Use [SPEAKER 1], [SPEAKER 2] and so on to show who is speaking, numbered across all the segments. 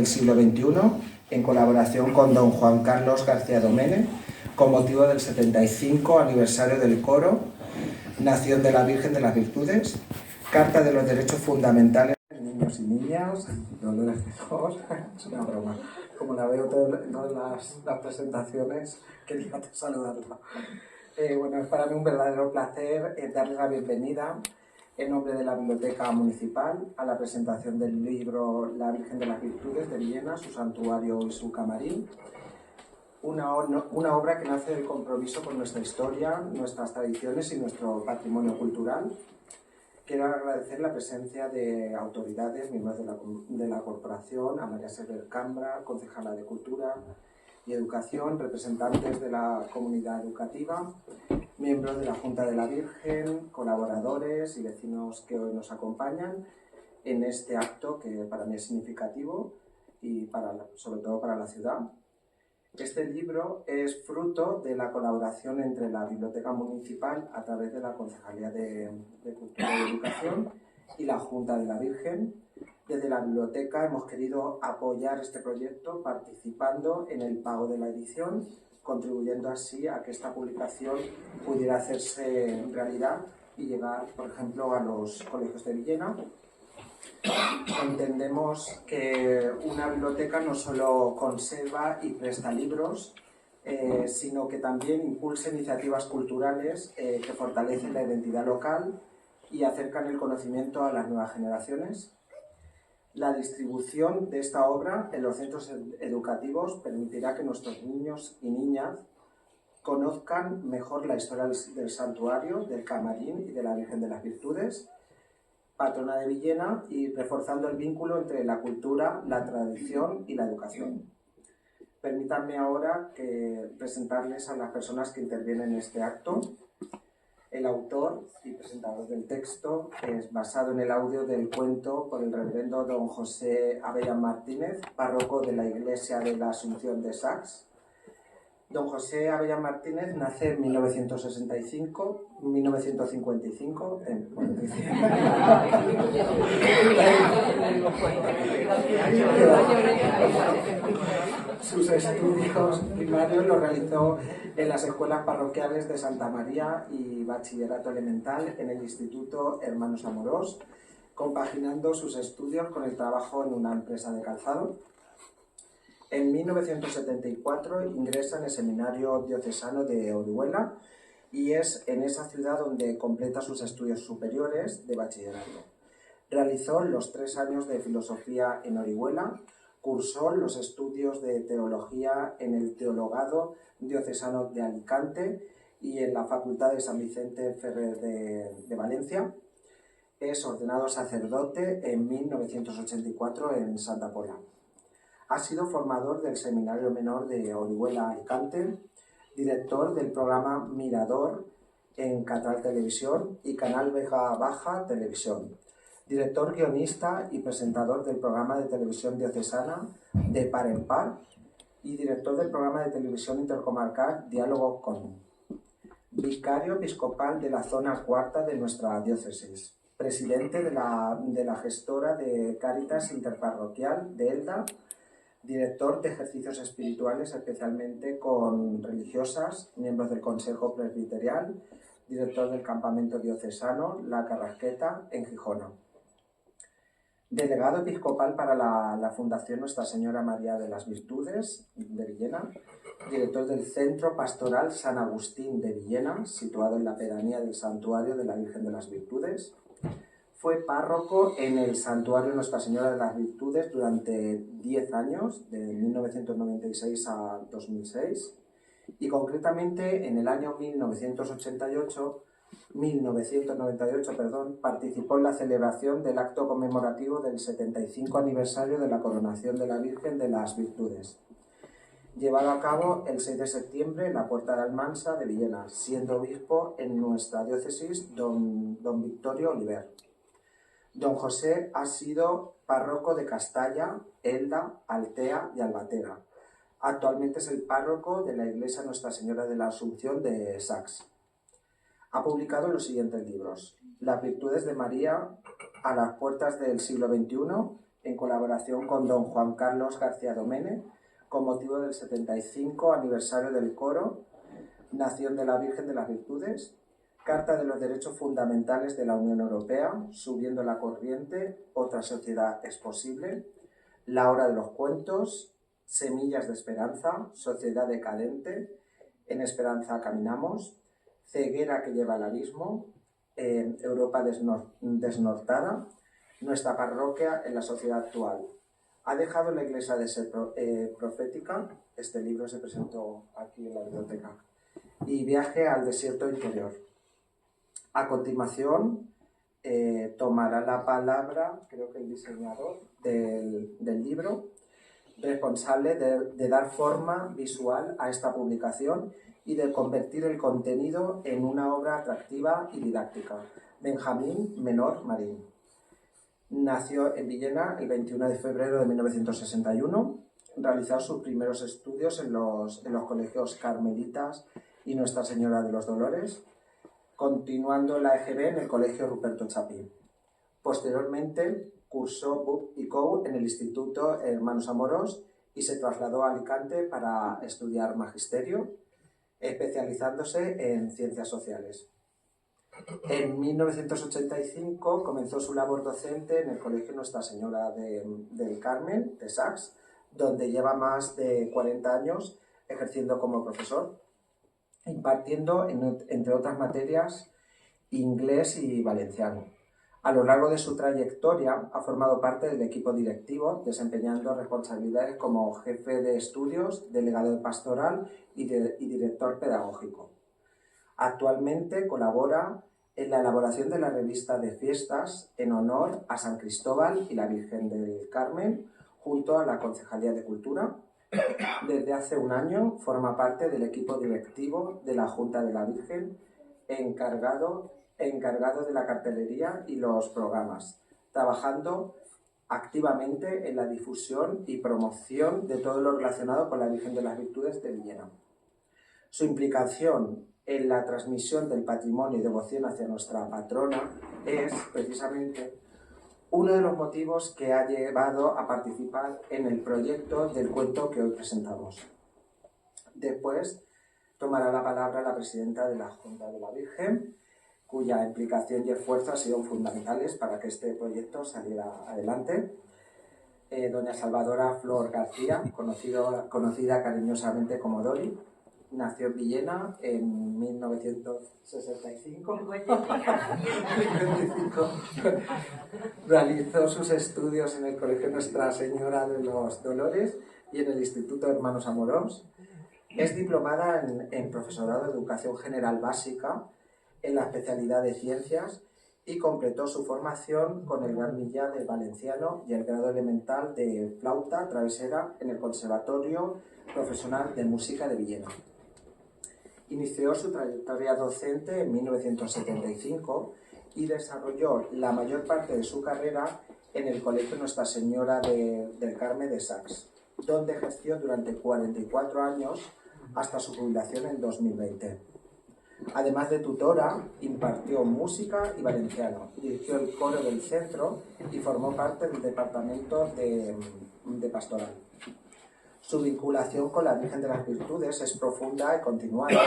[SPEAKER 1] del siglo XXI, en colaboración con don Juan Carlos García Domene, con motivo del 75 aniversario del coro Nación de la Virgen de las Virtudes, Carta de los Derechos Fundamentales de Niños y Niñas, Dolores Jesús, es una broma, como la veo todas las presentaciones, quería saludarla. Bueno, es para mí un verdadero placer darles la bienvenida en nombre de la Biblioteca Municipal a la presentación del libro La Virgen de las Virtudes de Villena, su santuario y su camarín. Una obra que nace del compromiso con nuestra historia, nuestras tradiciones y nuestro patrimonio cultural. Quiero agradecer la presencia de autoridades, miembros de la corporación, a María Sever Cambra, concejala de Cultura y Educación, representantes de la comunidad educativa, miembros de la Junta de la Virgen, colaboradores y vecinos que hoy nos acompañan en este acto que para mí es significativo y sobre todo para la ciudad. Este libro es fruto de la colaboración entre la Biblioteca Municipal a través de la Concejalía de Cultura y Educación y la Junta de la Virgen. Desde la biblioteca hemos querido apoyar este proyecto participando en el pago de la edición, contribuyendo así a que esta publicación pudiera hacerse realidad y llegar, por ejemplo, a los colegios de Villena. Entendemos que una biblioteca no solo conserva y presta libros, sino que también impulsa iniciativas culturales que fortalecen la identidad local y acercan el conocimiento a las nuevas generaciones. La distribución de esta obra en los centros educativos permitirá que nuestros niños y niñas conozcan mejor la historia del santuario, del camarín y de la Virgen de las Virtudes, patrona de Villena, y reforzando el vínculo entre la cultura, la tradición y la educación. Permítanme ahora presentarles a las personas que intervienen en este acto. El autor y presentador del texto es basado en el audio del cuento por el reverendo don José Avellán Martínez, párroco de la Iglesia de la Asunción de Sacs. Don José Avellán Martínez nace en 1955. Sus estudios primarios los realizó en las escuelas parroquiales de Santa María y bachillerato elemental en el Instituto Hermanos Amorós, compaginando sus estudios con el trabajo en una empresa de calzado. En 1974 ingresa en el Seminario Diocesano de Orihuela y es en esa ciudad donde completa sus estudios superiores de bachillerato. Realizó los 3 años de filosofía en Orihuela, cursó los estudios de teología en el Teologado Diocesano de Alicante y en la Facultad de San Vicente Ferrer de Valencia. Es ordenado sacerdote en 1984 en Santa Pola. Ha sido formador del Seminario Menor de Orihuela Alicante, director del programa Mirador en Catral Televisión y Canal Vega Baja Televisión, director guionista y presentador del programa de televisión diocesana De Par en Par y director del programa de televisión intercomarcal Diálogo Con, vicario episcopal de la zona cuarta de nuestra diócesis, presidente de la gestora de Cáritas Interparroquial de Elda, director de ejercicios espirituales, especialmente con religiosas, miembros del Consejo Presbiterial, director del campamento diocesano La Carrasqueta en Gijona. Delegado episcopal para la Fundación Nuestra Señora María de las Virtudes de Villena, director del Centro Pastoral San Agustín de Villena, situado en la pedanía del Santuario de la Virgen de las Virtudes. Fue párroco en el Santuario Nuestra Señora de las Virtudes durante 10 años, de 1996 a 2006, y concretamente en el año 1998, participó en la celebración del acto conmemorativo del 75 aniversario de la coronación de la Virgen de las Virtudes, llevado a cabo el 6 de septiembre en la Puerta de Almansa de Villena, siendo obispo en nuestra diócesis don Victorio Oliver. Don José ha sido párroco de Castalla, Elda, Altea y Albatera. Actualmente es el párroco de la Iglesia Nuestra Señora de la Asunción de Sacs. Ha publicado los siguientes libros: Las Virtudes de María a las puertas del siglo XXI, en colaboración con don Juan Carlos García Domene, con motivo del 75 aniversario del coro Nación de la Virgen de las Virtudes, Carta de los Derechos Fundamentales de la Unión Europea, Subiendo la Corriente, Otra Sociedad es Posible, La Hora de los Cuentos, Semillas de Esperanza, Sociedad Decadente, En Esperanza Caminamos, Ceguera que lleva al abismo, Europa desnortada, Nuestra parroquia en la sociedad actual. ¿Ha dejado la Iglesia de ser profética? Este libro se presentó aquí en la biblioteca. Y Viaje al desierto interior. A continuación, tomará la palabra, creo que el diseñador del libro, responsable de dar forma visual a esta publicación y de convertir el contenido en una obra atractiva y didáctica, Benjamín Menor Marín. Nació en Villena el 21 de febrero de 1961, realizó sus primeros estudios en los colegios carmelitas y Nuestra Señora de los Dolores, continuando la EGB en el Colegio Ruperto Chapí. Posteriormente cursó BUP y COU en el Instituto Hermanos Amorós y se trasladó a Alicante para estudiar magisterio, especializándose en ciencias sociales. En 1985 comenzó su labor docente en el Colegio Nuestra Señora del Carmen, de Sax, donde lleva más de 40 años ejerciendo como profesor, impartiendo, entre otras materias, inglés y valenciano. A lo largo de su trayectoria ha formado parte del equipo directivo, desempeñando responsabilidades como jefe de estudios, delegado de pastoral y director pedagógico. Actualmente colabora en la elaboración de la revista de fiestas en honor a San Cristóbal y la Virgen del Carmen, junto a la Concejalía de Cultura. Desde hace un año forma parte del equipo directivo de la Junta de la Virgen, encargado de la cartelería y los programas, trabajando activamente en la difusión y promoción de todo lo relacionado con la Virgen de las Virtudes de Villena. Su implicación en la transmisión del patrimonio y devoción hacia nuestra patrona es, precisamente, uno de los motivos que ha llevado a participar en el proyecto del cuento que hoy presentamos. Después tomará la palabra la presidenta de la Junta de la Virgen, cuya implicación y esfuerzo han sido fundamentales para que este proyecto saliera adelante. Doña Salvadora Flor García, conocida cariñosamente como Dori, nació en Villena en 1965. Realizó sus estudios en el Colegio Nuestra Señora de los Dolores y en el Instituto Hermanos Amorós. Es diplomada en Profesorado de Educación General Básica en la especialidad de Ciencias y completó su formación con el Gran Millar del Valenciano y el grado elemental de Flauta Travesera en el Conservatorio Profesional de Música de Villena. Inició su trayectoria docente en 1975 y desarrolló la mayor parte de su carrera en el Colegio Nuestra Señora del Carmen de Sax, donde ejerció durante 44 años hasta su jubilación en 2020. Además de tutora, impartió música y valenciano, dirigió el coro del centro y formó parte del departamento de pastoral. Su vinculación con la Virgen de las Virtudes es profunda y continuada.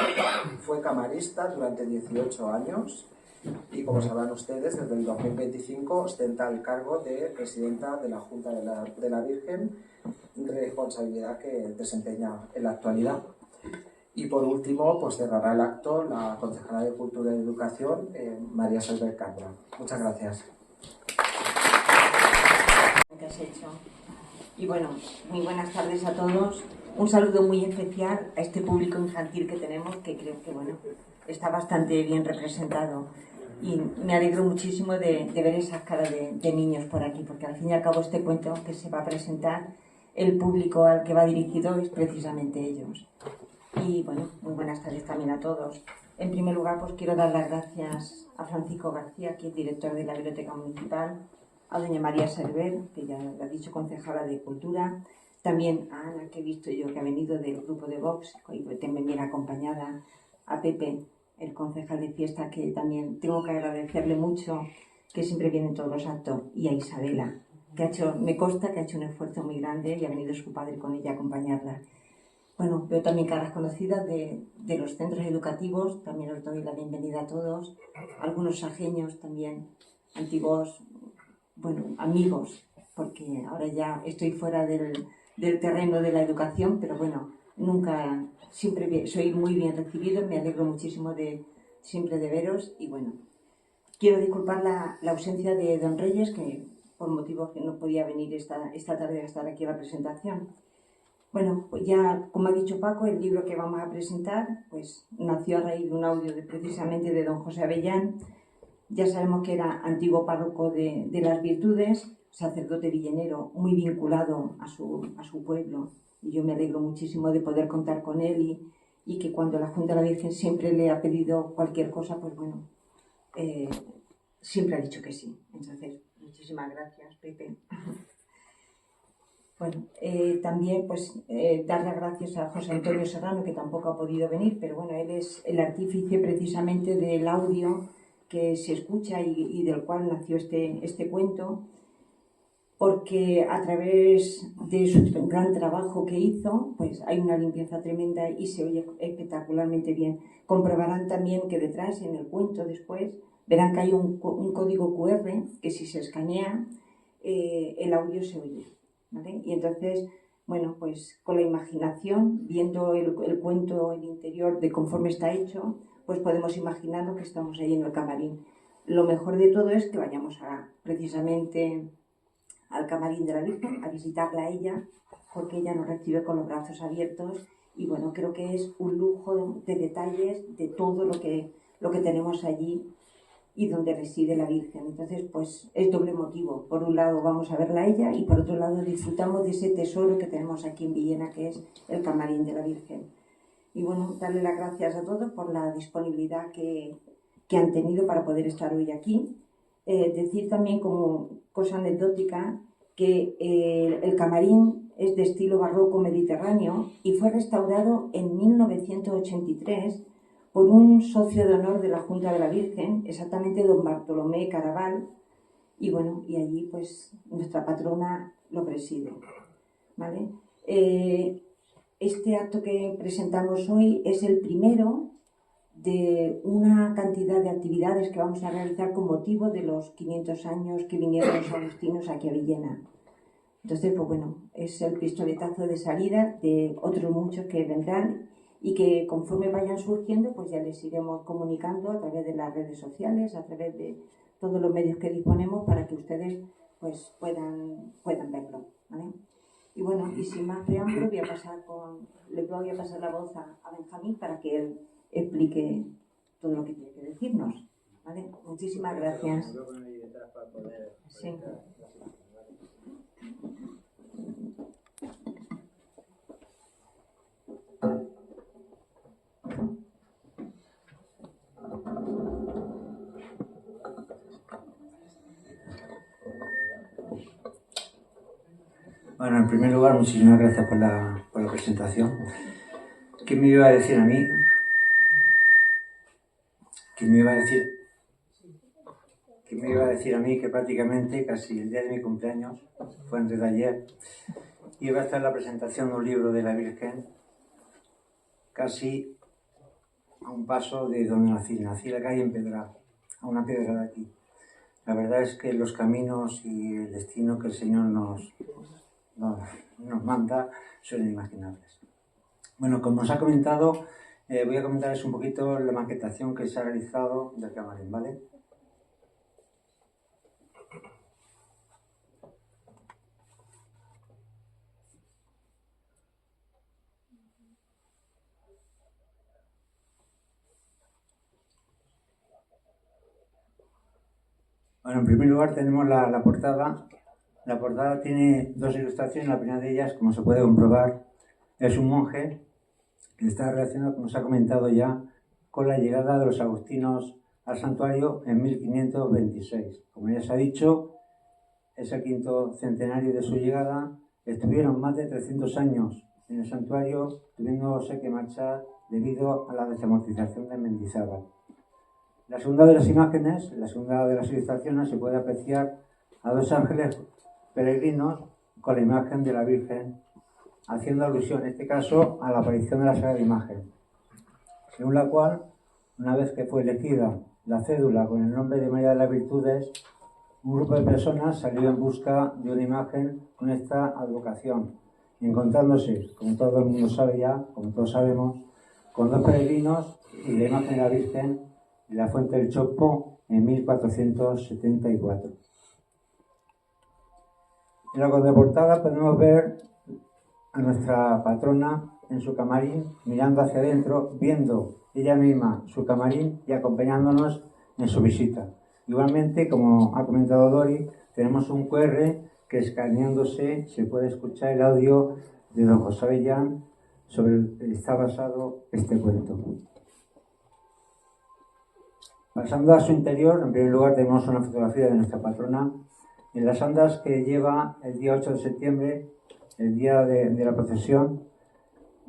[SPEAKER 1] Fue camarista durante 18 años y, como sabrán ustedes, desde el 2025 ostenta el cargo de presidenta de la Junta de la Virgen, responsabilidad que desempeña en la actualidad. Y por último, pues cerrará el acto la concejala de Cultura y Educación, María Salver Cambra. Muchas gracias.
[SPEAKER 2] ¿Qué has hecho? Y bueno, muy buenas tardes a todos. Un saludo muy especial a este público infantil que tenemos, que creo que bueno, está bastante bien representado. Y me alegro muchísimo de ver esas caras de niños por aquí, porque al fin y al cabo este cuento que se va a presentar, el público al que va dirigido es precisamente ellos. Y bueno, muy buenas tardes también a todos. En primer lugar, pues quiero dar las gracias a Francisco García, que es director de la Biblioteca Municipal, a doña María Server, que ya lo ha dicho, concejala de Cultura, también a Ana, que he visto yo que ha venido del grupo de Vox, y también viene acompañada, a Pepe, el concejal de fiesta, que también tengo que agradecerle mucho, que siempre viene en todos los actos, y a Isabela, me consta que ha hecho un esfuerzo muy grande y ha venido su padre con ella a acompañarla. Bueno, veo también caras conocidas de los centros educativos, también os doy la bienvenida a todos, algunos sajeños también, antiguos, bueno, amigos, porque ahora ya estoy fuera del terreno de la educación, pero bueno, siempre soy muy bien recibido, me alegro muchísimo siempre de veros y bueno, quiero disculpar la ausencia de don Reyes, que por motivos que no podía venir esta tarde a estar aquí a la presentación. Bueno, pues ya, como ha dicho Paco, el libro que vamos a presentar pues nació a raíz de un audio precisamente de don José Avellán. Ya sabemos que era antiguo párroco de las Virtudes, sacerdote villenero, muy vinculado a su pueblo. Y yo me alegro muchísimo de poder contar con él y que cuando la Junta de la Virgen siempre le ha pedido cualquier cosa, pues bueno, siempre ha dicho que sí. Entonces, muchísimas gracias, Pepe. Bueno, también pues dar las gracias a José Antonio Serrano, que tampoco ha podido venir, pero bueno, él es el artífice precisamente del audio que se escucha y del cual nació este cuento, porque a través de su gran trabajo que hizo, pues hay una limpieza tremenda y se oye espectacularmente bien. Comprobarán también que detrás, en el cuento después, verán que hay un código QR que si se escanea, el audio se oye, ¿vale? Y entonces, bueno, pues con la imaginación, viendo el cuento, el interior de conforme está hecho, pues podemos imaginarnos que estamos ahí en el camarín. Lo mejor de todo es que vayamos precisamente al camarín de la Virgen, a visitarla a ella, porque ella nos recibe con los brazos abiertos y bueno, creo que es un lujo de detalles de todo lo que tenemos allí y donde reside la Virgen. Entonces, pues es doble motivo. Por un lado vamos a verla a ella y por otro lado disfrutamos de ese tesoro que tenemos aquí en Villena, que es el camarín de la Virgen. Y bueno, darle las gracias a todos por la disponibilidad que han tenido para poder estar hoy aquí. Decir también como cosa anecdótica que el camarín es de estilo barroco mediterráneo y fue restaurado en 1983 por un socio de honor de la Junta de la Virgen, exactamente don Bartolomé Caraval, y bueno, y allí pues nuestra patrona lo preside, ¿vale? Este acto que presentamos hoy es el primero de una cantidad de actividades que vamos a realizar con motivo de los 500 años que vinieron los agustinos aquí a Villena. Entonces, pues bueno, es el pistoletazo de salida de otros muchos que vendrán y que conforme vayan surgiendo, pues ya les iremos comunicando a través de las redes sociales, a través de todos los medios que disponemos para que ustedes pues puedan verlo, ¿vale? Y bueno, y sin más preámbulo, le voy a pasar la voz a Benjamín para que él explique todo lo que tiene que decirnos, ¿vale? Muchísimas gracias. Sí.
[SPEAKER 3] Bueno, en primer lugar, muchísimas gracias por la presentación. ¿Qué me iba a decir a mí? ¿Qué me iba a decir a mí que prácticamente casi el día de mi cumpleaños, fue antes de ayer, iba a estar la presentación de un libro de la Virgen casi a un paso de donde nací en la calle Empedrada, a una piedra de aquí. La verdad es que los caminos y el destino que el Señor nos manda son inimaginables. Bueno, como os ha comentado, voy a comentarles un poquito la maquetación que se ha realizado del camarín, ¿vale? Bueno, en primer lugar tenemos la portada. La portada tiene dos ilustraciones. La primera de ellas, como se puede comprobar, es un monje que está relacionado, como se ha comentado ya, con la llegada de los agustinos al santuario en 1526. Como ya se ha dicho, es el quinto centenario de su llegada. Estuvieron más de 300 años en el santuario, tuviéndose que marchar debido a la desamortización de Mendizábal. La segunda de las imágenes, la segunda de las ilustraciones, se puede apreciar a dos ángeles peregrinos con la imagen de la Virgen, haciendo alusión en este caso a la aparición de la Sagrada Imagen, según la cual, una vez que fue elegida la cédula con el nombre de María de las Virtudes, un grupo de personas salió en busca de una imagen con esta advocación, encontrándose, como todo el mundo sabe ya, como todos sabemos, con dos peregrinos y la imagen de la Virgen en la Fuente del Chopo en 1474. En la contraportada podemos ver a nuestra patrona en su camarín, mirando hacia adentro, viendo ella misma su camarín y acompañándonos en su visita. Igualmente, como ha comentado Dori, tenemos un QR que, escaneándose, se puede escuchar el audio de don José Avellán sobre el que está basado este cuento. Pasando a su interior, en primer lugar tenemos una fotografía de nuestra patrona en las andas que lleva el día 8 de septiembre, el día de la procesión,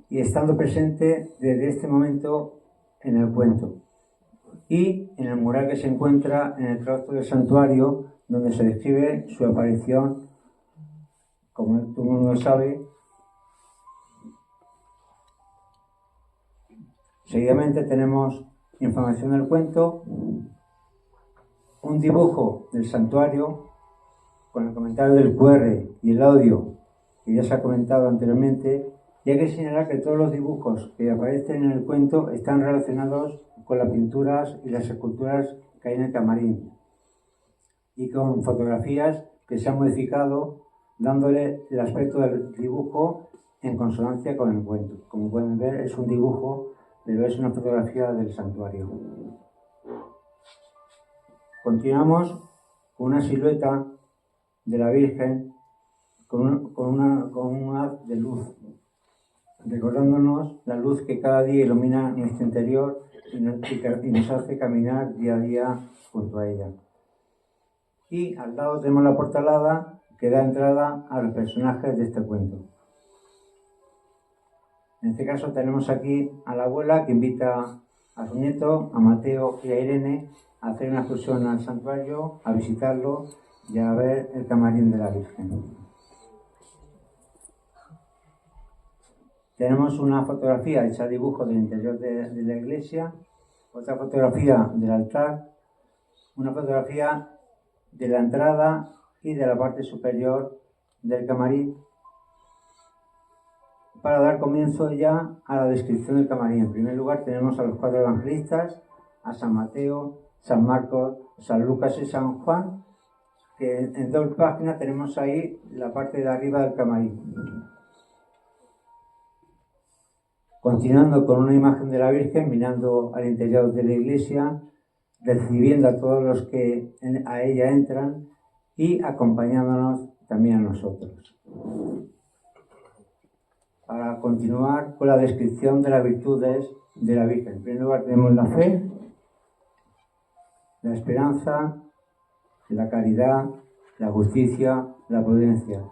[SPEAKER 3] y estando presente desde este momento en el cuento y en el mural que se encuentra en el claustro del santuario, donde se describe su aparición, como todo el mundo sabe. Seguidamente tenemos información del cuento, un dibujo del santuario con el comentario del QR y el audio que ya se ha comentado anteriormente, y hay que señalar que todos los dibujos que aparecen en el cuento están relacionados con las pinturas y las esculturas que hay en el camarín y con fotografías que se han modificado dándole el aspecto del dibujo en consonancia con el cuento. Como pueden ver, es un dibujo, pero es una fotografía del santuario. Continuamos con una silueta de la Virgen con un haz de luz, recordándonos la luz que cada día ilumina nuestro interior y nos hace caminar día a día junto a ella. Y al lado tenemos la portalada que da entrada a los personajes de este cuento. En este caso tenemos aquí a la abuela que invita a su nieto, a Mateo y a Irene, a hacer una excursión al santuario, a visitarlo y a ver el camarín de la Virgen. Tenemos una fotografía hecha a dibujo del interior de la iglesia, otra fotografía del altar, una fotografía de la entrada y de la parte superior del camarín, para dar comienzo ya a la descripción del camarín. En primer lugar tenemos a los cuatro evangelistas, a San Mateo, San Marcos, San Lucas y San Juan, que en dos páginas tenemos ahí la parte de arriba del camarín. Continuando con una imagen de la Virgen mirando al interior de la iglesia, recibiendo a todos los que a ella entran y acompañándonos también a nosotros. Para continuar con la descripción de las virtudes de la Virgen. En primer lugar tenemos la fe, la esperanza, la caridad, la justicia, la prudencia.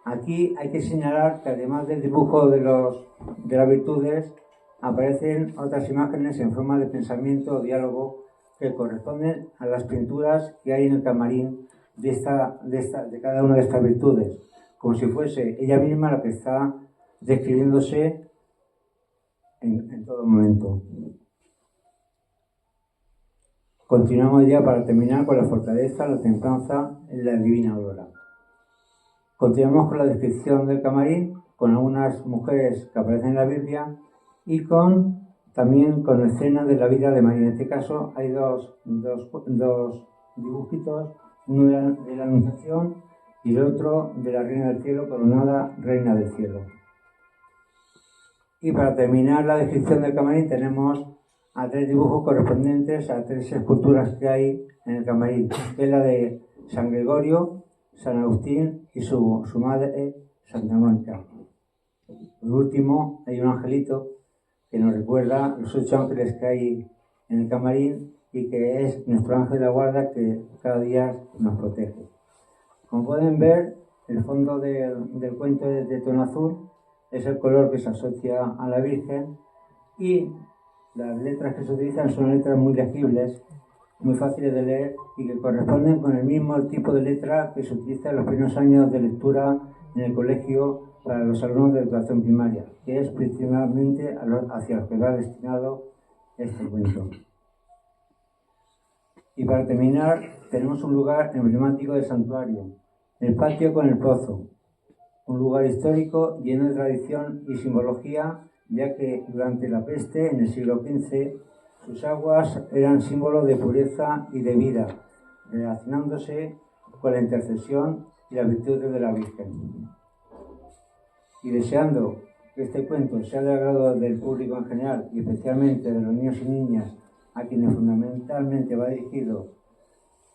[SPEAKER 3] Aquí hay que señalar que además del dibujo de las virtudes, aparecen otras imágenes en forma de pensamiento o diálogo que corresponden a las pinturas que hay en el camarín de cada una de estas virtudes, como si fuese ella misma la que está describiéndose en todo momento. Continuamos ya para terminar con la fortaleza, la templanza y la divina aurora. Continuamos con la descripción del camarín, con algunas mujeres que aparecen en la Biblia y también con escenas de la vida de María. En este caso hay dos dibujitos, uno de la Anunciación y el otro de la Reina del Cielo, coronada Reina del Cielo. Y para terminar la descripción del camarín tenemos a tres dibujos correspondientes a tres esculturas que hay en el camarín, que es la de San Gregorio, San Agustín y su madre, Santa Mónica. Por último, hay un angelito que nos recuerda los 8 ángeles que hay en el camarín y que es nuestro ángel de la guarda que cada día nos protege. Como pueden ver, el fondo del cuento es de tono azul, es el color que se asocia a la Virgen y las letras que se utilizan son letras muy legibles muy fáciles de leer y que corresponden con el mismo tipo de letra que se utiliza en los primeros años de lectura en el colegio para los alumnos de educación primaria, que es principalmente hacia los que va destinado este cuento. Y para terminar, tenemos un lugar emblemático del santuario, el patio con el pozo, un lugar histórico lleno de tradición y simbología, ya que durante la peste, en el siglo XV, sus aguas eran símbolo de pureza y de vida, relacionándose con la intercesión y las virtudes de la Virgen. Y deseando que este cuento sea del agrado del público en general y especialmente de los niños y niñas a quienes fundamentalmente va dirigido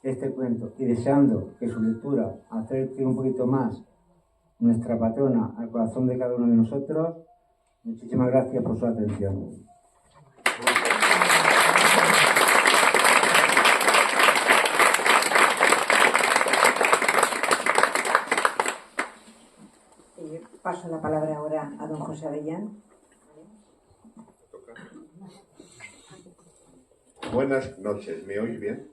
[SPEAKER 3] este cuento, y deseando que su lectura acerque un poquito más nuestra patrona al corazón de cada uno de nosotros, muchísimas gracias por su atención.
[SPEAKER 2] Paso la palabra ahora a don José Avellán.
[SPEAKER 4] Buenas noches, ¿me oís bien?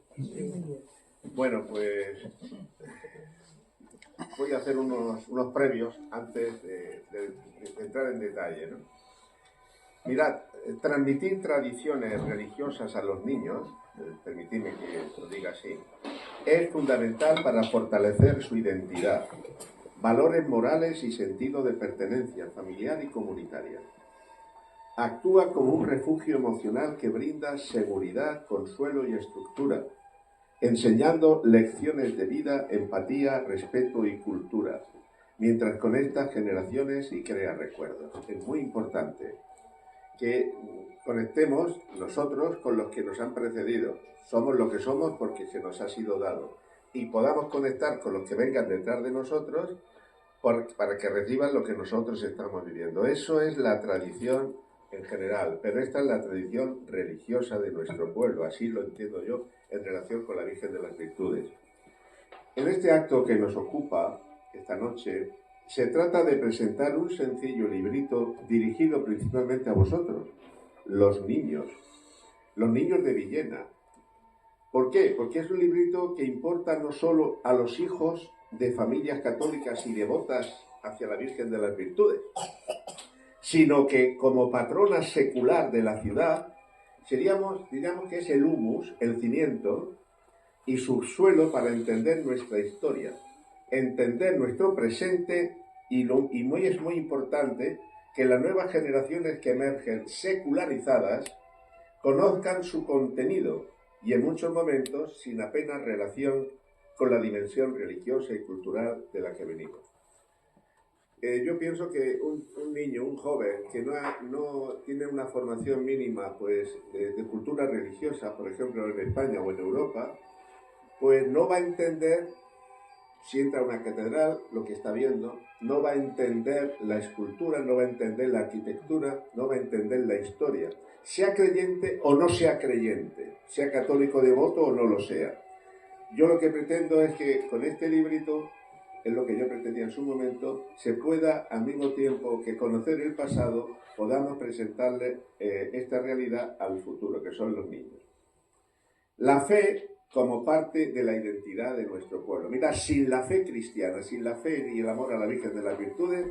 [SPEAKER 4] Bueno, pues voy a hacer unos previos antes de entrar en detalle, ¿no? Mirad, transmitir tradiciones religiosas a los niños, permitidme que lo diga así, es fundamental para fortalecer su identidad, valores morales y sentido de pertenencia familiar y comunitaria. Actúa como un refugio emocional que brinda seguridad, consuelo y estructura, enseñando lecciones de vida, empatía, respeto y cultura, mientras conecta generaciones y crea recuerdos. Es muy importante que conectemos nosotros con los que nos han precedido. Somos lo que somos porque se nos ha sido dado. Y podamos conectar con los que vengan detrás de nosotros para que reciban lo que nosotros estamos viviendo. Eso es la tradición en general, pero esta es la tradición religiosa de nuestro pueblo, así lo entiendo yo, en relación con la Virgen de las Virtudes. En este acto que nos ocupa esta noche, se trata de presentar un sencillo librito dirigido principalmente a vosotros, los niños de Villena. ¿Por qué? Porque es un librito que importa no solo a los hijos de familias católicas y devotas hacia la Virgen de las Virtudes, sino que como patrona secular de la ciudad, diríamos que es el humus, el cimiento y subsuelo para entender nuestra historia, entender nuestro presente y es muy importante que las nuevas generaciones que emergen secularizadas conozcan su contenido y en muchos momentos sin apenas relación con la dimensión religiosa y cultural de la que venimos. Yo pienso que un niño, un joven que no tiene una formación mínima pues, de cultura religiosa, por ejemplo en España o en Europa, pues no va a entender, si entra a una catedral, lo que está viendo, no va a entender la escultura, no va a entender la arquitectura, no va a entender la historia, sea creyente o no sea creyente, sea católico devoto o no lo sea. Yo lo que pretendo es que con este librito, es lo que yo pretendía en su momento, se pueda al mismo tiempo que conocer el pasado, podamos presentarle esta realidad al futuro, que son los niños. La fe como parte de la identidad de nuestro pueblo. Mira, sin la fe cristiana, sin la fe y el amor a la Virgen de las Virtudes,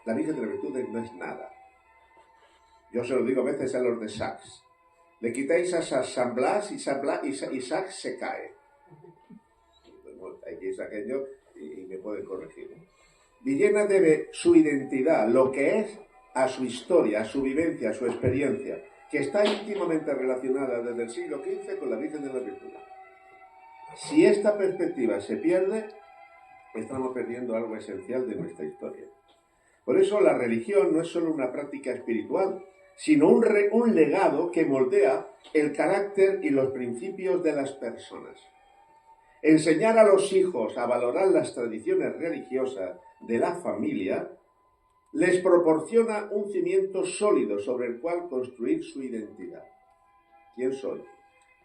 [SPEAKER 4] la Virgen de las Virtudes no es nada. Yo se lo digo a veces a los de Sachs. Le quitáis a San Blas y Sachs se cae. Aquí es aquello y me pueden corregir. Villena debe su identidad, lo que es, a su historia, a su vivencia, a su experiencia, que está íntimamente relacionada desde el siglo XV con la Virgen de las Virtudes. Si esta perspectiva se pierde, estamos perdiendo algo esencial de nuestra historia. Por eso la religión no es solo una práctica espiritual, sino un legado que moldea el carácter y los principios de las personas. Enseñar a los hijos a valorar las tradiciones religiosas de la familia les proporciona un cimiento sólido sobre el cual construir su identidad. ¿Quién soy?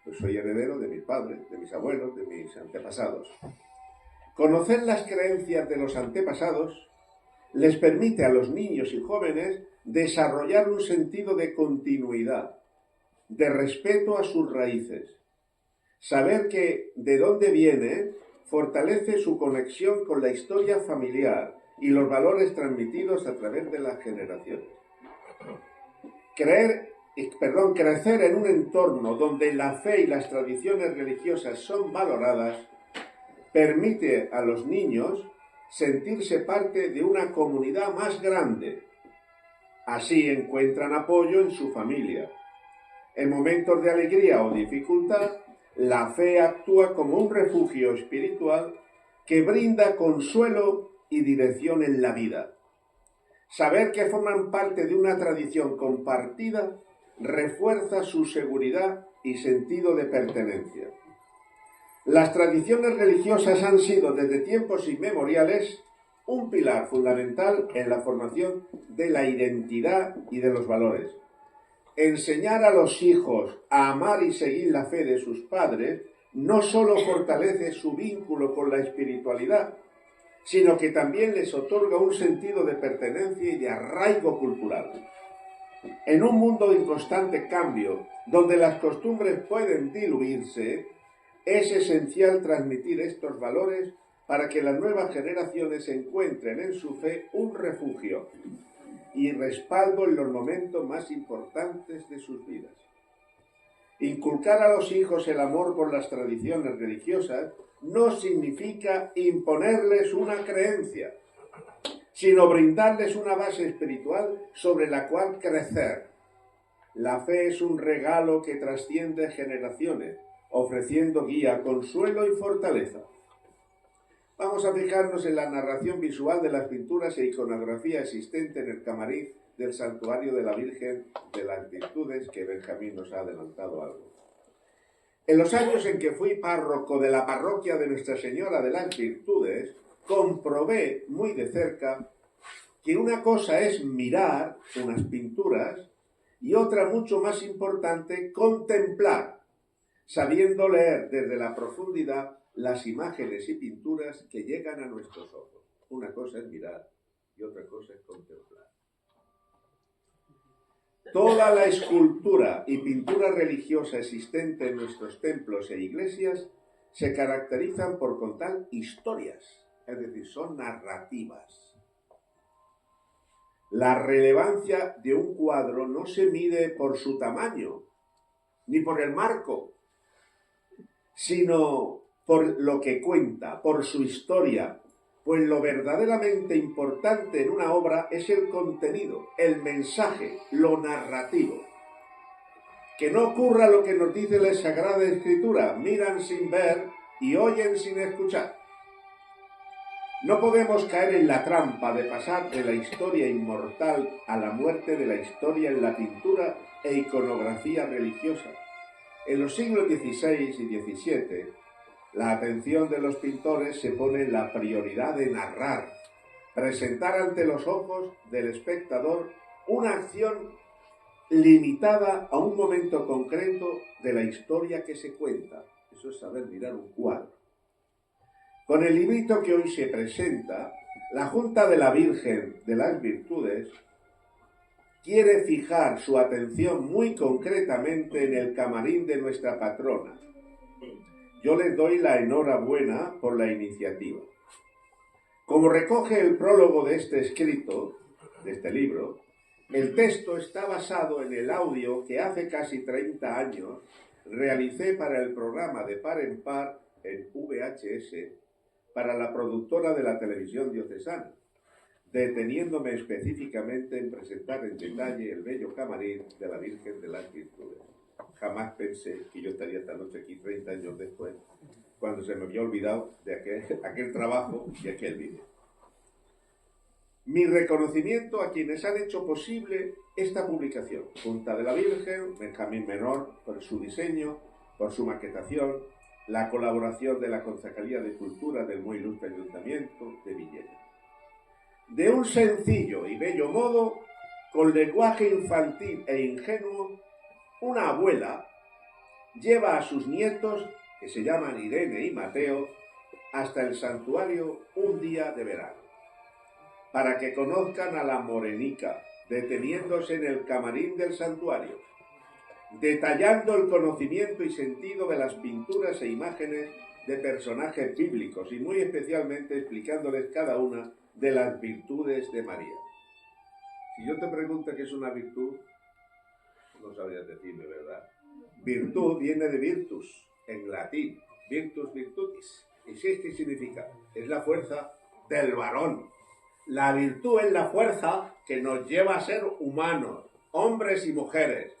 [SPEAKER 4] Pues soy heredero de mis padres, de mis abuelos, de mis antepasados. Conocer las creencias de los antepasados les permite a los niños y jóvenes desarrollar un sentido de continuidad, de respeto a sus raíces, Saber que de dónde viene fortalece su conexión con la historia familiar y los valores transmitidos a través de las generaciones. Crecer en un entorno donde la fe y las tradiciones religiosas son valoradas permite a los niños sentirse parte de una comunidad más grande. Así encuentran apoyo en su familia. En momentos de alegría o dificultad, la fe actúa como un refugio espiritual que brinda consuelo y dirección en la vida. Saber que forman parte de una tradición compartida refuerza su seguridad y sentido de pertenencia. Las tradiciones religiosas han sido desde tiempos inmemoriales un pilar fundamental en la formación de la identidad y de los valores. Enseñar a los hijos a amar y seguir la fe de sus padres no solo fortalece su vínculo con la espiritualidad, sino que también les otorga un sentido de pertenencia y de arraigo cultural. En un mundo en constante cambio, donde las costumbres pueden diluirse, es esencial transmitir estos valores para que las nuevas generaciones encuentren en su fe un refugio y respaldo en los momentos más importantes de sus vidas. Inculcar a los hijos el amor por las tradiciones religiosas no significa imponerles una creencia, sino brindarles una base espiritual sobre la cual crecer. La fe es un regalo que trasciende generaciones, ofreciendo guía, consuelo y fortaleza. Vamos a fijarnos en la narración visual de las pinturas e iconografía existente en el camarín del Santuario de la Virgen de las Virtudes, que Benjamín nos ha adelantado algo. En los años en que fui párroco de la parroquia de Nuestra Señora de las Virtudes, comprobé muy de cerca que una cosa es mirar unas pinturas y otra mucho más importante, contemplar, sabiendo leer desde la profundidad las imágenes y pinturas que llegan a nuestros ojos. Una cosa es mirar y otra cosa es contemplar. Toda la escultura y pintura religiosa existente en nuestros templos e iglesias se caracterizan por contar historias, es decir, son narrativas. La relevancia de un cuadro no se mide por su tamaño, ni por el marco, sino por lo que cuenta, por su historia, pues lo verdaderamente importante en una obra es el contenido, el mensaje, lo narrativo. Que no ocurra lo que nos dice la Sagrada Escritura, miran sin ver y oyen sin escuchar. No podemos caer en la trampa de pasar de la historia inmortal a la muerte de la historia en la pintura e iconografía religiosa. En los siglos XVI y XVII, la atención de los pintores se pone en la prioridad de narrar, presentar ante los ojos del espectador una acción limitada a un momento concreto de la historia que se cuenta. Eso es saber mirar un cuadro. Con el librito que hoy se presenta, la Junta de la Virgen de las Virtudes quiere fijar su atención muy concretamente en el camarín de nuestra patrona. Yo les doy la enhorabuena por la iniciativa. Como recoge el prólogo de este escrito, de este libro, el texto está basado en el audio que hace casi 30 años realicé para el programa de Par en Par en VHS para la productora de la televisión diocesana, deteniéndome específicamente en presentar en detalle el bello camarín de la Virgen de las Virtudes. Jamás pensé que yo estaría esta noche aquí 30 años después, cuando se me había olvidado de aquel trabajo y aquel vídeo. Mi reconocimiento a quienes han hecho posible esta publicación. Junta de la Virgen, Benjamín Menor, por su diseño, por su maquetación, la colaboración de la Concejalía de Cultura del muy ilustre Ayuntamiento de Villena. De un sencillo y bello modo, con lenguaje infantil e ingenuo, una abuela lleva a sus nietos, que se llaman Irene y Mateo, hasta el santuario un día de verano, para que conozcan a la morenica, deteniéndose en el camarín del santuario. detallando el conocimiento y sentido de las pinturas e imágenes de personajes bíblicos y muy especialmente explicándoles cada una de las virtudes de María. Si yo te pregunto qué es una virtud, no sabrías decirme, ¿verdad? Virtud viene de virtus, en latín, virtus virtutis. ¿Y sí, qué significa? Es la fuerza del varón. La virtud es la fuerza que nos lleva a ser humanos, hombres y mujeres.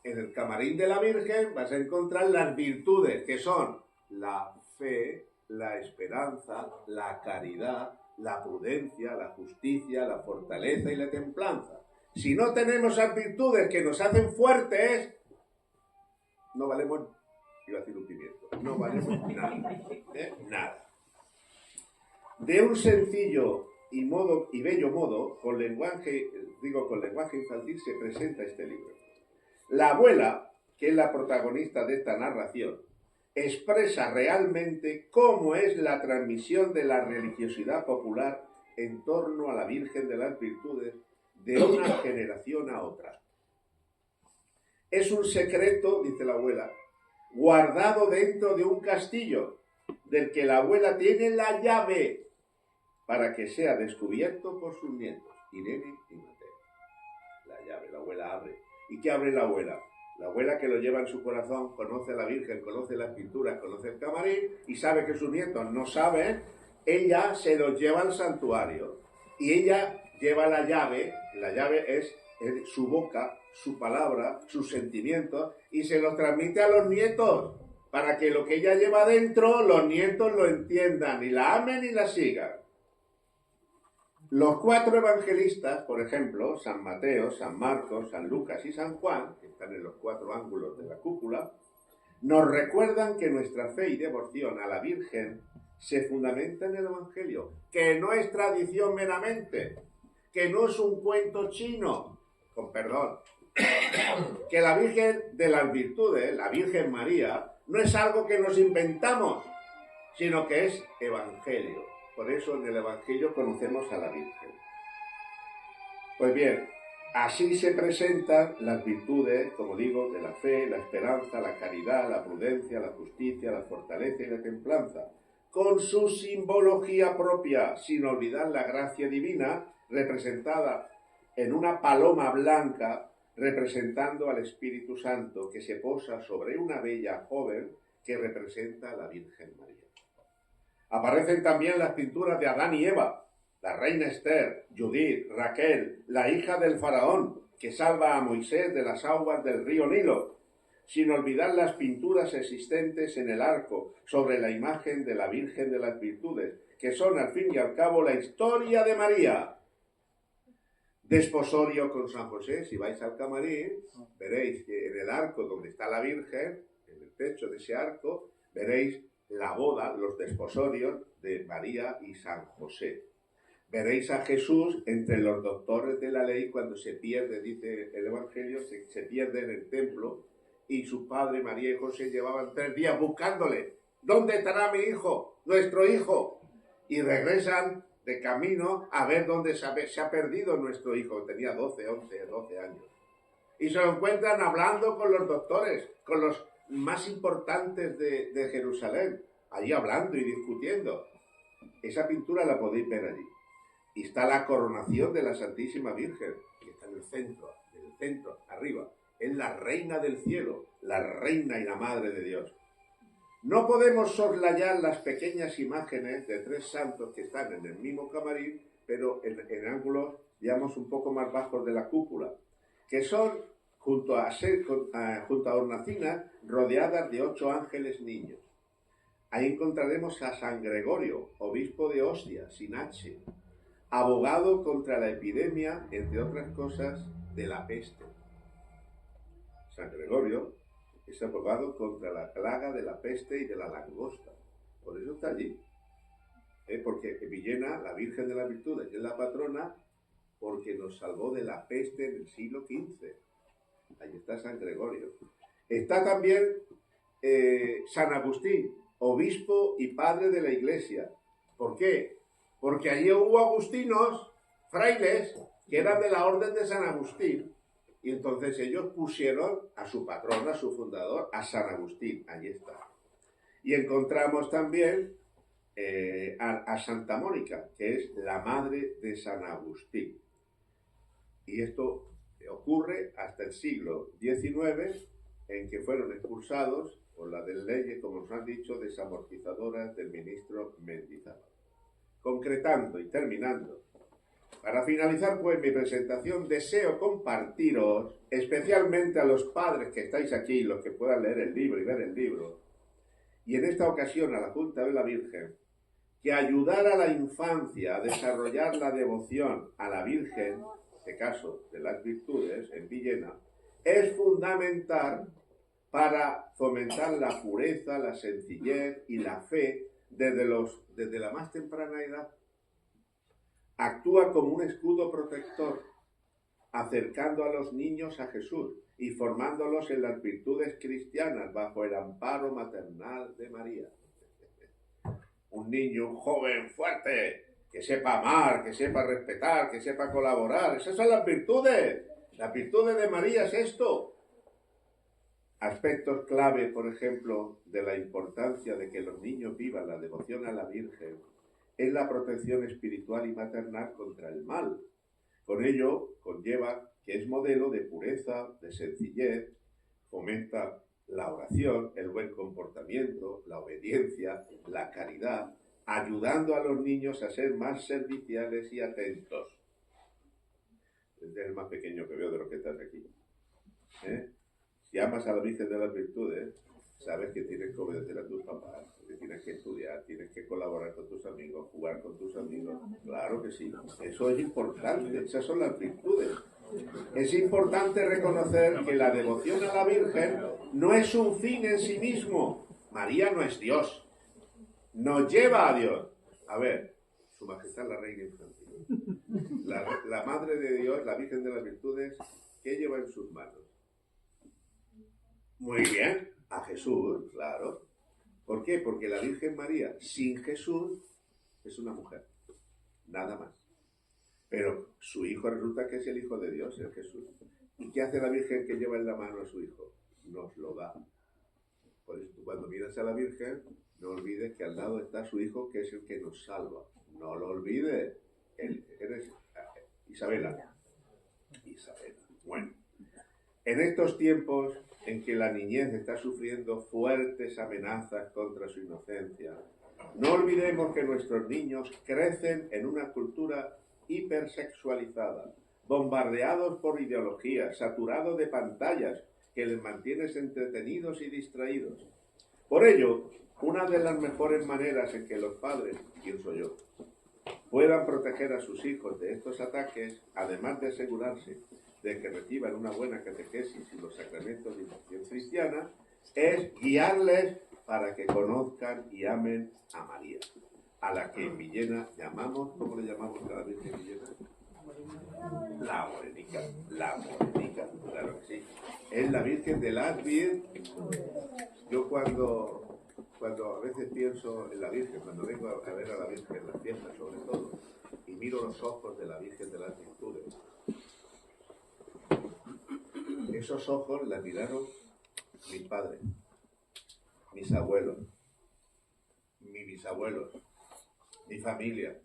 [SPEAKER 4] En el camarín de la Virgen vas a encontrar las virtudes, que son la fe, la esperanza, la caridad, la prudencia, la justicia, la fortaleza y la templanza. Si no tenemos esas virtudes que nos hacen fuertes, no valemos, iba a decir un pimiento, no valemos nada, nada. De un sencillo y bello modo, con lenguaje infantil se presenta este libro. La abuela, que es la protagonista de esta narración, expresa realmente cómo es la transmisión de la religiosidad popular en torno a la Virgen de las Virtudes de una generación a otra. Es un secreto, dice la abuela, guardado dentro de un castillo, del que la abuela tiene la llave para que sea descubierto por sus nietos, Irene y Mateo. La llave, la abuela abre. ¿Y qué abre la abuela? La abuela, que lo lleva en su corazón, conoce a la Virgen, conoce las pinturas, conoce el camarín y sabe que sus nietos no saben, ella se los lleva al santuario y ella lleva la llave es su boca, su palabra, sus sentimientos, y se los transmite a los nietos para que lo que ella lleva dentro los nietos lo entiendan y la amen y la sigan. Los 4 evangelistas, por ejemplo, San Mateo, San Marcos, San Lucas y San Juan, que están en los 4 ángulos de la cúpula, nos recuerdan que nuestra fe y devoción a la Virgen se fundamenta en el Evangelio, que no es tradición meramente, que no es un cuento chino, con perdón, que la Virgen de las Virtudes, la Virgen María, no es algo que nos inventamos, sino que es Evangelio. Por eso en el Evangelio conocemos a la Virgen. Pues bien, así se presentan las virtudes, como digo, de la fe, la esperanza, la caridad, la prudencia, la justicia, la fortaleza y la templanza, con su simbología propia, sin olvidar la gracia divina, representada en una paloma blanca, representando al Espíritu Santo, que se posa sobre una bella joven que representa a la Virgen María. Aparecen también las pinturas de Adán y Eva, la reina Esther, Judith, Raquel, la hija del faraón, que salva a Moisés de las aguas del río Nilo, sin olvidar las pinturas existentes en el arco sobre la imagen de la Virgen de las Virtudes, que son al fin y al cabo la historia de María. Desposorio con San José, si vais al camarín, veréis que en el arco donde está la Virgen, en el techo de ese arco, veréis la boda, los desposorios de María y San José. Veréis a Jesús entre los doctores de la ley cuando se pierde, dice el Evangelio, se pierde en el templo, y su padre María y José llevaban 3 días buscándole. ¿Dónde estará mi hijo? Nuestro hijo. Y regresan de camino a ver dónde se ha perdido nuestro hijo. Tenía 12 años. Y se lo encuentran hablando con los doctores, con los más importantes de Jerusalén, allí hablando y discutiendo. Esa pintura la podéis ver allí. Y está la coronación de la Santísima Virgen, que está en el centro, arriba. Es la reina del cielo, la reina y la madre de Dios. No podemos soslayar las pequeñas imágenes de 3 santos que están en el mismo camarín, pero en ángulos, digamos, un poco más bajos de la cúpula, que son junto a hornacinas rodeadas de 8 ángeles niños. Ahí encontraremos a San Gregorio, obispo de Ostia, sin H, abogado contra la epidemia, entre otras cosas, de la peste. San Gregorio es abogado contra la plaga de la peste y de la langosta. Por eso está allí. Porque Villena, la Virgen de las Virtudes, es la patrona porque nos salvó de la peste en el siglo XV. Ahí está San Gregorio. Está también San Agustín, obispo y padre de la Iglesia. ¿Por qué? Porque allí hubo agustinos, frailes, que eran de la orden de San Agustín, Y entonces ellos pusieron a su patrón, a su fundador, a San Agustín. Allí está. Y encontramos también a Santa Mónica, que es la madre de San Agustín. Y esto ocurre hasta el siglo XIX, en que fueron expulsados por las leyes, como nos han dicho, desamortizadoras del ministro Mendizábal. Concretando y terminando, para finalizar pues mi presentación, deseo compartiros, especialmente a los padres que estáis aquí, los que puedan leer el libro y ver el libro, y en esta ocasión a la Junta de la Virgen, que ayudar a la infancia a desarrollar la devoción a la Virgen, en este caso de las virtudes, en Villena, es fundamental para fomentar la pureza, la sencillez y la fe desde la más temprana edad. Actúa como un escudo protector, acercando a los niños a Jesús y formándolos en las virtudes cristianas bajo el amparo maternal de María. Un niño, un joven fuerte, que sepa amar, que sepa respetar, que sepa colaborar. Esas son las virtudes. Las virtudes de María es esto. Aspectos clave, por ejemplo, de la importancia de que los niños vivan la devoción a la Virgen es la protección espiritual y maternal contra el mal. Con ello conlleva que es modelo de pureza, de sencillez, fomenta la oración, el buen comportamiento, la obediencia, la caridad, ayudando a los niños a ser más serviciales y atentos. Este es el más pequeño que veo de los que están aquí. Si amas a la Virgen de las Virtudes, sabes que tienes que obedecer a tus papás, que tienes que estudiar, tienes que colaborar con tus amigos, jugar con tus amigos. Claro que sí, eso es importante, esas son las virtudes. Es importante reconocer que la devoción a la Virgen no es un fin en sí mismo. María no es Dios, nos lleva a Dios. A ver, Su Majestad la Reina Infantil, la Madre de Dios, la Virgen de las Virtudes, ¿qué lleva en sus manos? Muy bien, a Jesús, claro. ¿Por qué? Porque la Virgen María, sin Jesús, es una mujer, nada más. Pero su hijo resulta que es el Hijo de Dios, es Jesús. ¿Y qué hace la Virgen que lleva en la mano a su hijo? Nos lo da. Por eso cuando miras a la Virgen, no olvides que al lado está su hijo, que es el que nos salva. No lo olvides. Eres Isabela. Bueno, en estos tiempos en que la niñez está sufriendo fuertes amenazas contra su inocencia, no olvidemos que nuestros niños crecen en una cultura hipersexualizada, bombardeados por ideologías, saturados de pantallas que les mantienen entretenidos y distraídos. Por ello, una de las mejores maneras en que los padres, pienso yo, puedan proteger a sus hijos de estos ataques, además de asegurarse de que reciban una buena catequesis y los sacramentos de instrucción cristiana, es guiarles para que conozcan y amen a María, a la que en Villena llamamos, ¿cómo le llamamos a la Virgen de Villena? La Morenica, claro que sí. Es la Virgen de las Virtudes. Yo cuando a veces pienso en la Virgen, cuando vengo a ver a la Virgen en las fiestas sobre todo, y miro los ojos de la Virgen de las Virtudes, esos ojos la miraron mis padres, mis abuelos, mis bisabuelos, mi familia,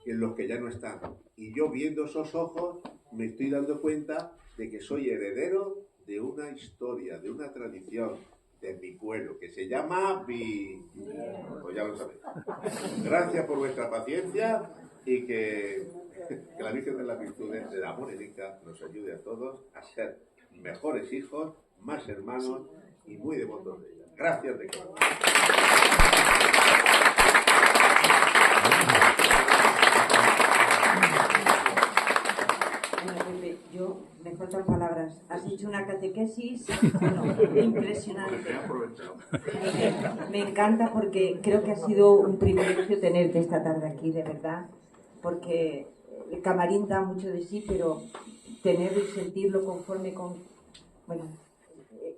[SPEAKER 4] en los que ya no están. Y yo viendo esos ojos me estoy dando cuenta de que soy heredero de una historia, de una tradición, de mi pueblo, que se llama pues ya lo sabéis. Gracias por vuestra paciencia y que la Virgen de las Virtudes, de la Morenica, nos ayude a todos a ser mejores hijos, más hermanos y muy devotos de ella. Gracias de corazón.
[SPEAKER 2] Yo me faltan palabras. Has hecho una catequesis, bueno, impresionante. Me encanta porque creo que ha sido un privilegio tenerte esta tarde aquí, de verdad, porque el camarín da mucho de sí, pero tenerlo y sentirlo conforme con... Bueno,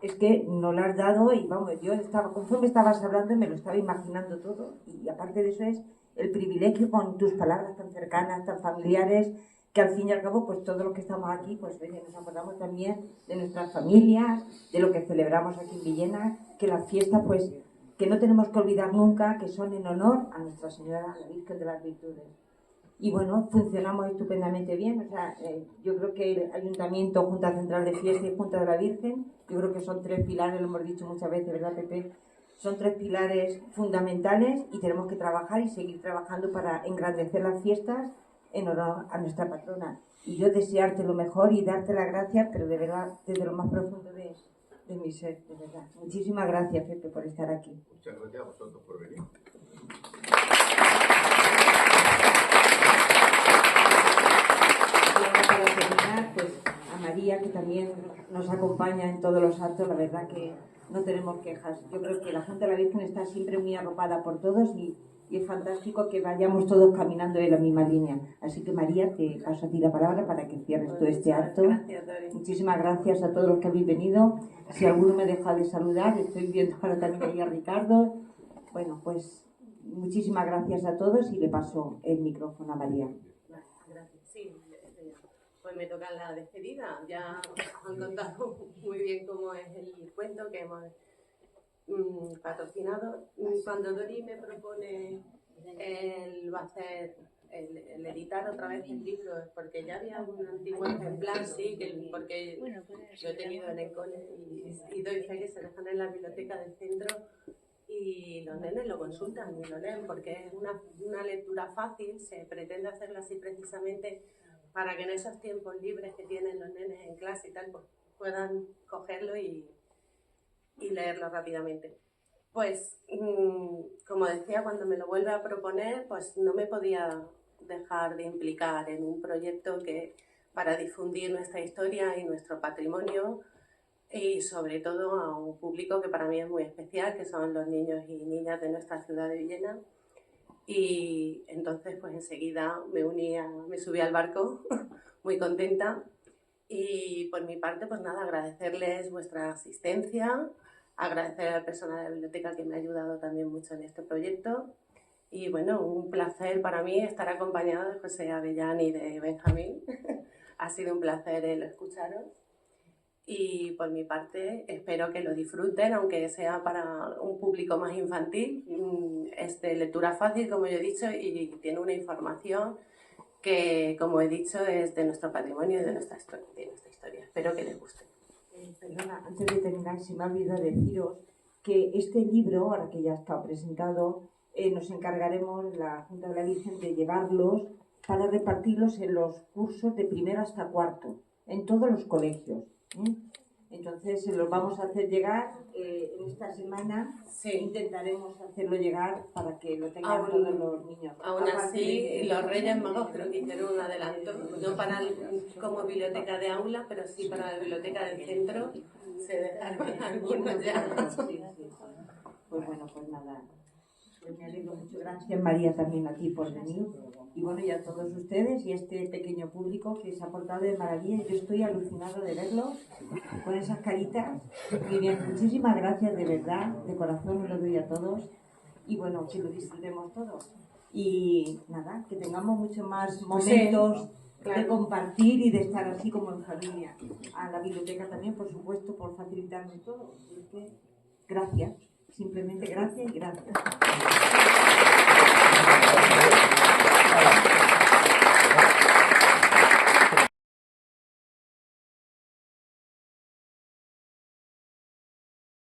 [SPEAKER 2] es que no lo has dado y vamos, yo estaba, conforme estabas hablando me lo estaba imaginando todo y aparte de eso es el privilegio con tus palabras tan cercanas, tan familiares, que al fin y al cabo, pues todos los que estamos aquí, pues oye, nos acordamos también de nuestras familias, de lo que celebramos aquí en Villena, que las fiestas, pues, que no tenemos que olvidar nunca, que son en honor a Nuestra Señora, la Virgen de las Virtudes. Y bueno, funcionamos estupendamente bien, o sea, yo creo que el Ayuntamiento, Junta Central de Fiesta y Junta de la Virgen, yo creo que son tres pilares, lo hemos dicho muchas veces, ¿verdad, Pepe? Son tres pilares fundamentales y tenemos que trabajar y seguir trabajando para engrandecer las fiestas en honor a nuestra patrona. Y yo desearte lo mejor y darte las gracias, pero de verdad, desde lo más profundo de mi ser, de verdad. Muchísimas gracias, Pepe, por estar aquí.
[SPEAKER 4] Muchas gracias a vosotros por venir.
[SPEAKER 2] Y ahora para terminar, pues a María, que también nos acompaña en todos los actos, la verdad que no tenemos quejas. Yo creo que la Junta de la Virgen está siempre muy arropada por todos y es fantástico que vayamos todos caminando en la misma línea. Así que María, te paso a ti la palabra para que cierres todo este acto. Muchísimas gracias a todos los que habéis venido. Si alguno me deja de saludar, estoy viendo ahora también ahí a Ricardo. Bueno, pues muchísimas gracias a todos y le paso el micrófono a María.
[SPEAKER 5] Gracias. Sí, pues me toca la despedida. Ya han contado muy bien cómo es el cuento que hemos patrocinado. Cuando Dori me propone el editar otra vez el libro, porque ya había un antiguo ejemplar, sí, porque yo he tenido en el cole y doy fe que se dejan en la biblioteca del centro y los nenes lo consultan y lo leen porque es una lectura fácil. Se pretende hacerlo así precisamente para que en esos tiempos libres que tienen los nenes en clase y tal, pues puedan cogerlo y leerlo rápidamente. Pues, como decía, cuando me lo vuelve a proponer, pues no me podía dejar de implicar en un proyecto que para difundir nuestra historia y nuestro patrimonio y sobre todo a un público que para mí es muy especial, que son los niños y niñas de nuestra ciudad de Villena. Y entonces pues enseguida me subí al barco muy contenta y por mi parte pues nada, agradecerles vuestra asistencia, agradecer al personal de la biblioteca que me ha ayudado también mucho en este proyecto y bueno, un placer para mí estar acompañada de José Avellán y de Benjamín. Ha sido un placer el escucharos y por mi parte espero que lo disfruten, aunque sea para un público más infantil. Es de lectura fácil, como yo he dicho, y tiene una información que, como he dicho, es de nuestro patrimonio y de nuestra historia. Espero que les guste.
[SPEAKER 2] Perdona, antes de terminar, se me ha olvidado deciros que este libro, ahora que ya está presentado, nos encargaremos, la Junta de la Virgen, de llevarlos para repartirlos en los cursos de primero hasta cuarto, en todos los colegios. Entonces se los vamos a hacer llegar en esta semana. Sí. Intentaremos hacerlo llegar para que lo tengan todos los niños.
[SPEAKER 5] Aún así, los Reyes Magos creo que hicieron un adelanto, no para como biblioteca de aula, pero sí para la biblioteca del centro. Se dejaron algunos ya.
[SPEAKER 2] Sí. Pues bueno, pues nada. Pues me alegro mucho. Gracias, María, también a ti por venir. Y bueno, y a todos ustedes y a este pequeño público que se ha portado de maravilla. Yo estoy alucinado de verlos con esas caritas. Muy bien, muchísimas gracias, de verdad, de corazón me lo doy a todos. Y bueno, que lo disfrutemos todos. Y nada, que tengamos muchos más momentos de compartir y de estar así como en familia. A la biblioteca también, por supuesto, por facilitarme todo. Gracias, simplemente gracias y gracias.